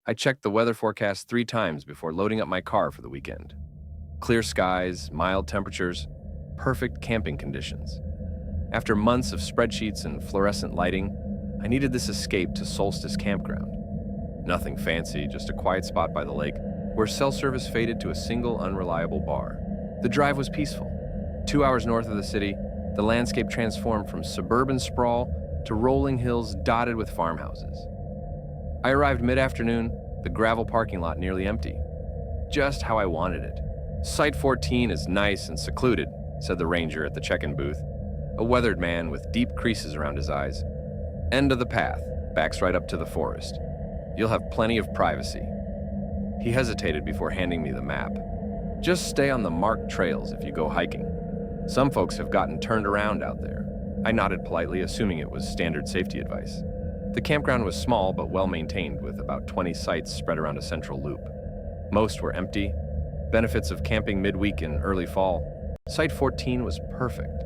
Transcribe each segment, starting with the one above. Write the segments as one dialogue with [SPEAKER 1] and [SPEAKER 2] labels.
[SPEAKER 1] I checked the weather forecast 3 times before loading up my car for the weekend. Clear skies, mild temperatures, perfect camping conditions. After months of spreadsheets and fluorescent lighting, I needed this escape to Solstice Campground. Nothing fancy, just a quiet spot by the lake where cell service faded to a single unreliable bar. The drive was peaceful. 2 hours north of the city, the landscape transformed from suburban sprawl to rolling hills dotted with farmhouses. I arrived mid-afternoon, the gravel parking lot nearly empty. Just how I wanted it. Site 14 is nice and secluded, said the ranger at the check-in booth, a weathered man with deep creases around his eyes. End of the path, backs right up to the forest. You'll have plenty of privacy. He hesitated before handing me the map. Just stay on the marked trails if you go hiking. Some folks have gotten turned around out there. I nodded politely, assuming it was standard safety advice. The campground was small but well-maintained, with about 20 sites spread around a central loop. Most were empty. Benefits of camping midweek in early fall. Site 14 was perfect.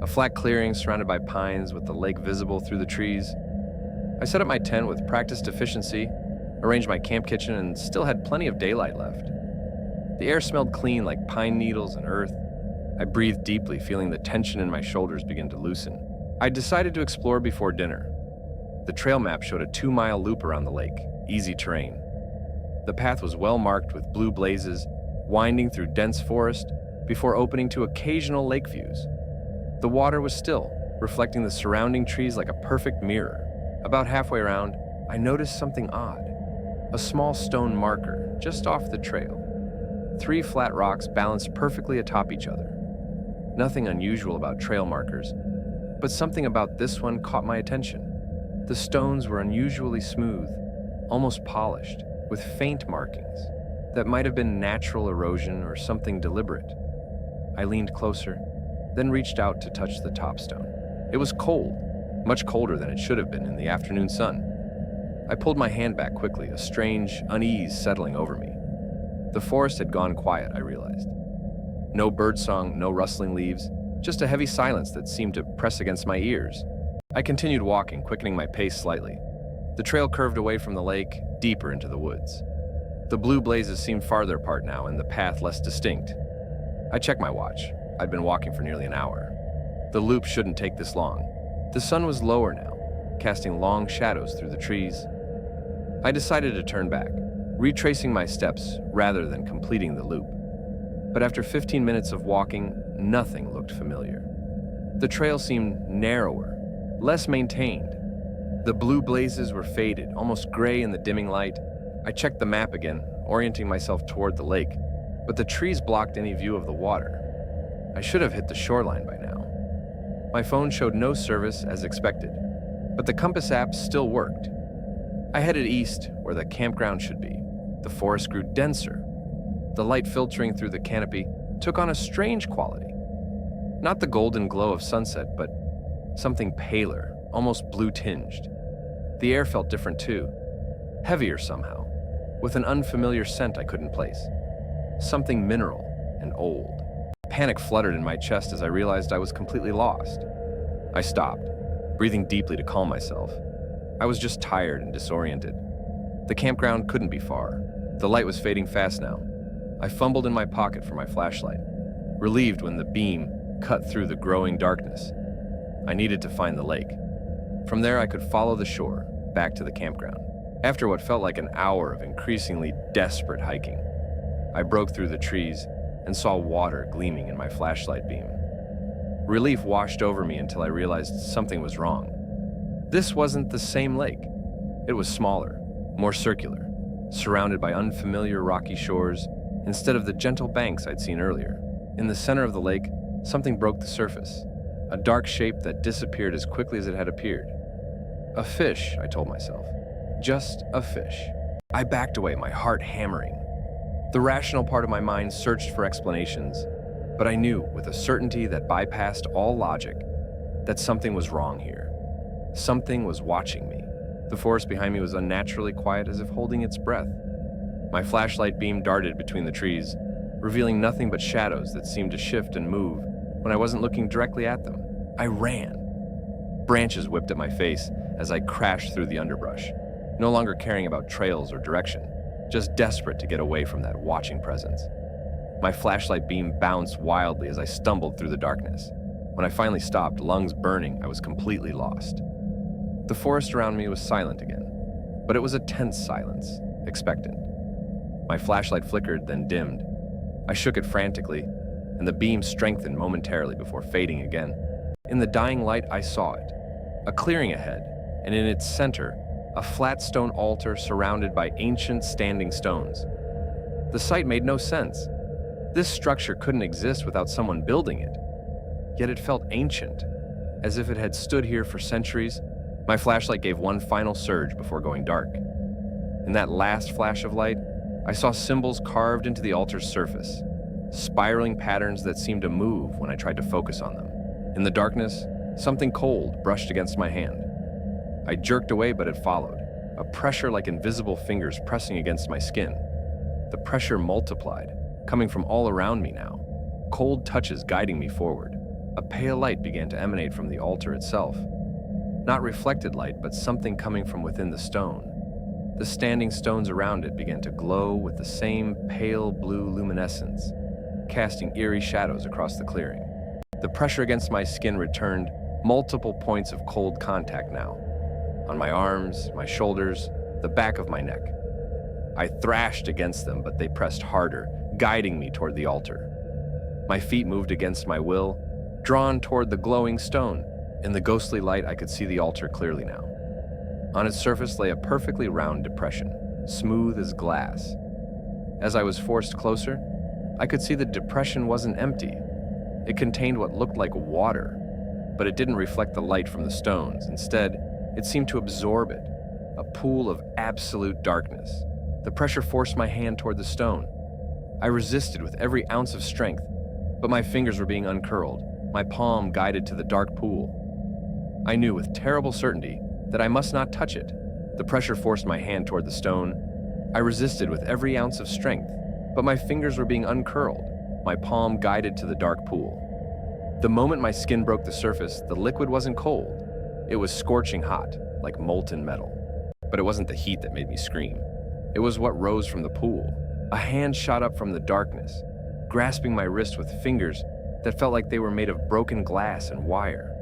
[SPEAKER 1] A flat clearing surrounded by pines with the lake visible through the trees. I set up my tent with practiced efficiency, arranged my camp kitchen, and still had plenty of daylight left. The air smelled clean like pine needles and earth. I breathed deeply, feeling the tension in my shoulders begin to loosen. I decided to explore before dinner. The trail map showed a 2-mile loop around the lake, easy terrain. The path was well marked with blue blazes, winding through dense forest before opening to occasional lake views. The water was still, reflecting the surrounding trees like a perfect mirror. About halfway around, I noticed something odd. A small stone marker just off the trail. 3 flat rocks balanced perfectly atop each other. Nothing unusual about trail markers, but something about this one caught my attention. The stones were unusually smooth, almost polished, with faint markings that might have been natural erosion or something deliberate. I leaned closer, then reached out to touch the top stone. It was cold, much colder than it should have been in the afternoon sun. I pulled my hand back quickly, a strange unease settling over me. The forest had gone quiet, I realized. No birdsong, no rustling leaves, just a heavy silence that seemed to press against my ears. I continued walking, quickening my pace slightly. The trail curved away from the lake, deeper into the woods. The blue blazes seemed farther apart now, and the path less distinct. I checked my watch. I'd been walking for nearly an hour. The loop shouldn't take this long. The sun was lower now, casting long shadows through the trees. I decided to turn back, retracing my steps rather than completing the loop. But after 15 minutes of walking, nothing looked familiar. The trail seemed narrower, less maintained. The blue blazes were faded, almost gray in the dimming light. I checked the map again, orienting myself toward the lake, but the trees blocked any view of the water. I should have hit the shoreline by now. My phone showed no service as expected, but the compass app still worked. I headed east, where the campground should be. The forest grew denser. The light filtering through the canopy took on a strange quality. Not the golden glow of sunset, but something paler, almost blue-tinged. The air felt different too, heavier somehow, with an unfamiliar scent I couldn't place. Something mineral and old. Panic fluttered in my chest as I realized I was completely lost. I stopped, breathing deeply to calm myself. I was just tired and disoriented. The campground couldn't be far. The light was fading fast now. I fumbled in my pocket for my flashlight, relieved when the beam cut through the growing darkness. I needed to find the lake. From there, I could follow the shore, back to the campground. After what felt like an hour of increasingly desperate hiking, I broke through the trees and saw water gleaming in my flashlight beam. Relief washed over me until I realized something was wrong. This wasn't the same lake. It was smaller, more circular, surrounded by unfamiliar rocky shores instead of the gentle banks I'd seen earlier. In the center of the lake, something broke the surface, a dark shape that disappeared as quickly as it had appeared. A fish, I told myself. Just a fish. I backed away, my heart hammering. The rational part of my mind searched for explanations, but I knew with a certainty that bypassed all logic that something was wrong here. Something was watching me. The forest behind me was unnaturally quiet, as if holding its breath. My flashlight beam darted between the trees, revealing nothing but shadows that seemed to shift and move when I wasn't looking directly at them. I ran. Branches whipped at my face as I crashed through the underbrush. no longer caring about trails or direction, just desperate to get away from that watching presence. My flashlight beam bounced wildly as I stumbled through the darkness. When I finally stopped, lungs burning, I was completely lost. The forest around me was silent again, but it was a tense silence, expectant. My flashlight flickered, then dimmed. I shook it frantically, and the beam strengthened momentarily before fading again. In the dying light, I saw it. A clearing ahead, and in its center, a flat stone altar surrounded by ancient standing stones. The sight made no sense. This structure couldn't exist without someone building it. Yet it felt ancient, as if it had stood here for centuries. My flashlight gave one final surge before going dark. In that last flash of light, I saw symbols carved into the altar's surface, spiraling patterns that seemed to move when I tried to focus on them. In the darkness, something cold brushed against my hand. I jerked away, but it followed, a pressure like invisible fingers pressing against my skin. The pressure multiplied, coming from all around me now, cold touches guiding me forward. A pale light began to emanate from the altar itself. Not reflected light, but something coming from within the stone. The standing stones around it began to glow with the same pale blue luminescence, casting eerie shadows across the clearing. The pressure against my skin returned, multiple points of cold contact now. On my arms, my shoulders, the back of my neck. I thrashed against them, but they pressed harder, guiding me toward the altar. My feet moved against my will, drawn toward the glowing stone. In the ghostly light, I could see the altar clearly now. On its surface lay a perfectly round depression, smooth as glass. As I was forced closer, I could see the depression wasn't empty. It contained what looked like water, but it didn't reflect the light from the stones. Instead, it seemed to absorb it, a pool of absolute darkness. The pressure forced my hand toward the stone. I resisted with every ounce of strength, but my fingers were being uncurled, my palm guided to the dark pool. I knew with terrible certainty that I must not touch it. The pressure forced my hand toward the stone. I resisted with every ounce of strength, but my fingers were being uncurled, my palm guided to the dark pool. The moment my skin broke the surface, the liquid wasn't cold. It was scorching hot, like molten metal. But it wasn't the heat that made me scream. It was what rose from the pool. A hand shot up from the darkness, grasping my wrist with fingers that felt like they were made of broken glass and wire.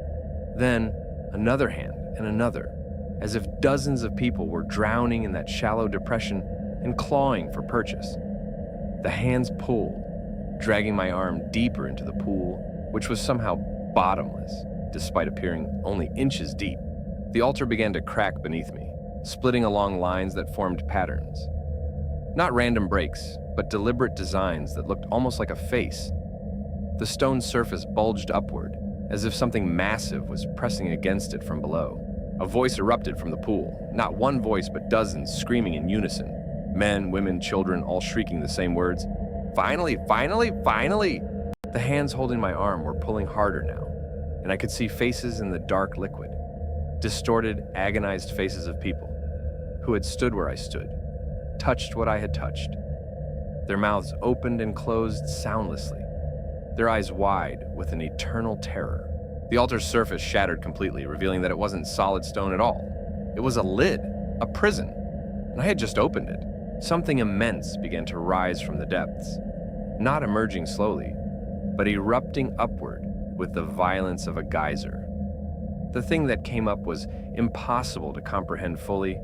[SPEAKER 1] Then, another hand and another, as if dozens of people were drowning in that shallow depression and clawing for purchase. The hands pulled, dragging my arm deeper into the pool, which was somehow bottomless, despite appearing only inches deep. The altar began to crack beneath me, splitting along lines that formed patterns. Not random breaks, but deliberate designs that looked almost like a face. The stone surface bulged upward, as if something massive was pressing against it from below. A voice erupted from the pool, not one voice but dozens screaming in unison. Men, women, children, all shrieking the same words. Finally, finally, finally! The hands holding my arm were pulling harder now, and I could see faces in the dark liquid. Distorted, agonized faces of people who had stood where I stood, touched what I had touched. Their mouths opened and closed soundlessly, their eyes wide with an eternal terror. The altar's surface shattered completely, revealing that it wasn't solid stone at all. It was a lid, a prison, and I had just opened it. Something immense began to rise from the depths, not emerging slowly, but erupting upward with the violence of a geyser. The thing that came up was impossible to comprehend fully.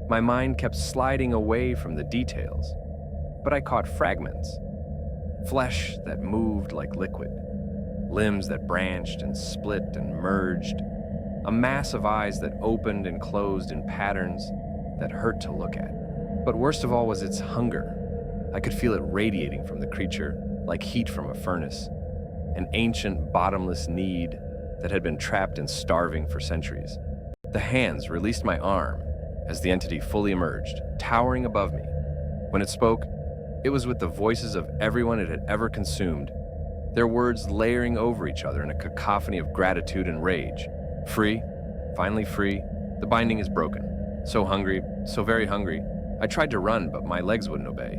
[SPEAKER 1] My mind kept sliding away from the details, but I caught fragments. Flesh that moved like liquid, limbs that branched and split and merged, a mass of eyes that opened and closed in patterns that hurt to look at. But worst of all was its hunger. I could feel it radiating from the creature like heat from a furnace, an ancient bottomless need that had been trapped and starving for centuries. The hands released my arm as the entity fully emerged, towering above me. When it spoke, it was with the voices of everyone it had ever consumed, their words layering over each other in a cacophony of gratitude and rage. Free, finally free, the binding is broken. So hungry, so very hungry. I tried to run, but my legs wouldn't obey.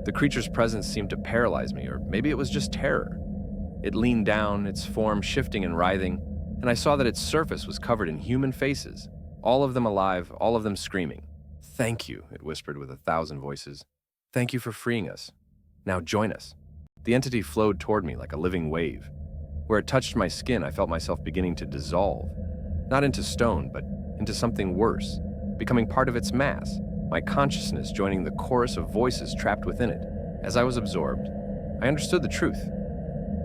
[SPEAKER 1] The creature's presence seemed to paralyze me, or maybe it was just terror. It leaned down, its form shifting and writhing, and I saw that its surface was covered in human faces, all of them alive, all of them screaming. "Thank you," it whispered with 1,000 voices. "Thank you for freeing us. Now join us." The entity flowed toward me like a living wave. Where it touched my skin, I felt myself beginning to dissolve. Not into stone, but into something worse, becoming part of its mass, my consciousness joining the chorus of voices trapped within it. As I was absorbed, I understood the truth.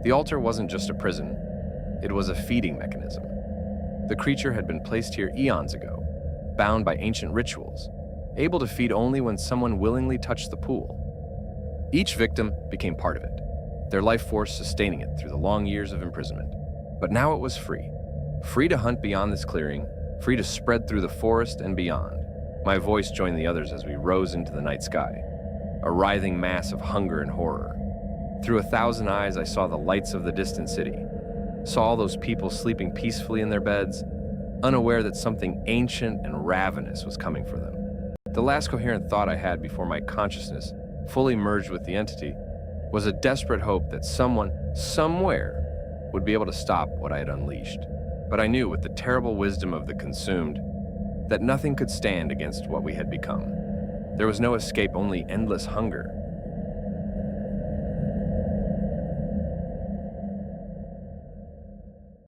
[SPEAKER 1] The altar wasn't just a prison, it was a feeding mechanism. The creature had been placed here eons ago, bound by ancient rituals, able to feed only when someone willingly touched the pool. Each victim became part of it, their life force sustaining it through the long years of imprisonment. But now it was free. Free to hunt beyond this clearing, free to spread through the forest and beyond. My voice joined the others as we rose into the night sky, a writhing mass of hunger and horror. Through 1,000 eyes, I saw the lights of the distant city, saw all those people sleeping peacefully in their beds, unaware that something ancient and ravenous was coming for them. The last coherent thought I had before my consciousness fully merged with the entity was a desperate hope that someone, somewhere, would be able to stop what I had unleashed. But I knew, with the terrible wisdom of the consumed, that nothing could stand against what we had become. There was no escape, only endless hunger.